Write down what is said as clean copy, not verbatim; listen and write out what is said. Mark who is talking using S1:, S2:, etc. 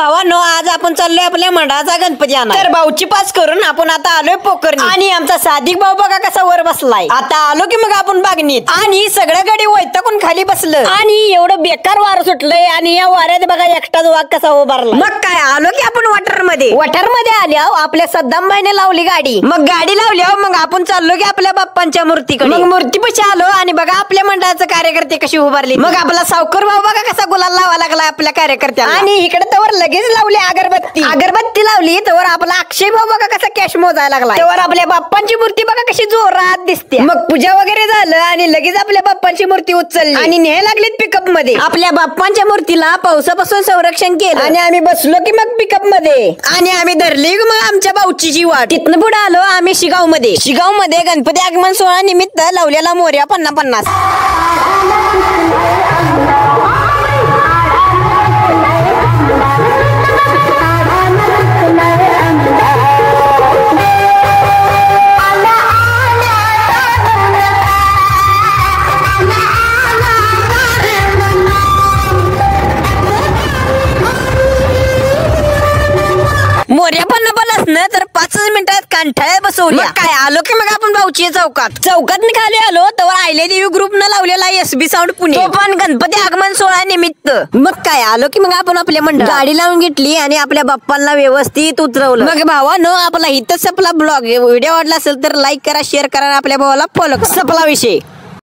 S1: भावांनो, आज आपण चाललोय आपल्या मंडळाचा गणपती आणा। तर भाऊची पास करून आपण आता आलोय पोखरणी आणि आमचा सादिक भाऊ बघा कसा वर बसलाय। आता आलो की मग आपण बागणीत आणि सगळ्या गाडी वैतागून खाली बसलं आणि एवढं बेकार वार सुटलंय आणि या वाऱ्यात बघा एकटाच वाघ कसा उभारला। मग काय आलो की आपण वॉटर मध्ये आल्या आपल्या सद्दामबाईने लावली गाडी। मग गाडी लावल्यावर मग आपण चाललो की आपल्या बाप्पांच्या मूर्तीकडे। मग मूर्तीपाशी आलो आणि बघा आपल्या मंडळाचे कार्यकर्ते कशी उभारले। मग आपला सावकर भाऊ बघा कसा गुलाल लावा लागला आपल्या कार्यकर्त्याला आणि इकडे तर लगेच लावली अगरबत्ती लावली तर आपला अक्षय भाऊ बघा कसा कॅश मोजायला लागला। तेव्हा आपल्या बाप्पांची मूर्ती बघा कशी जोरात दिसते। मग पूजा वगैरे झालं आणि लगेच आपल्या बाप्पांची मूर्ती उचलली आणि न्यायला लागलीत पिकअप मध्ये। आपल्या बाप्पांच्या मूर्तीला पावसापासून संरक्षण केलं आणि आम्ही बसलो की मग पिकअप मध्ये आणि आम्ही धरली मग आमच्या भाऊची वाट। तिथनं पुढे आलो आम्ही शिगाव मध्ये गणपती आगमन सोहळा निमित्त लावलेला मोर्या 50-50। मोर्या 50-50 न तर 5 मिनिटात कंठाळ्या बसवल्या। काय आलो की मग आपण भाऊची चौकात निघाले आलो तर आयले देवी ग्रुप न लावलेला SB साऊंड पुणे तो पण गणपती आगमन सोहळा निमित्त। मग काय आलो की मग आपण आपल्या मंडळ गाडी लावून घेतली आणि आपल्या बाप्पांना व्यवस्थित उतरवलं। मग भावानो आपला इथंच आपला ब्लॉग व्हिडिओ आवडला असेल तर लाईक करा, शेअर करा, आपल्या भावाला फॉलो करा। सपला विषय।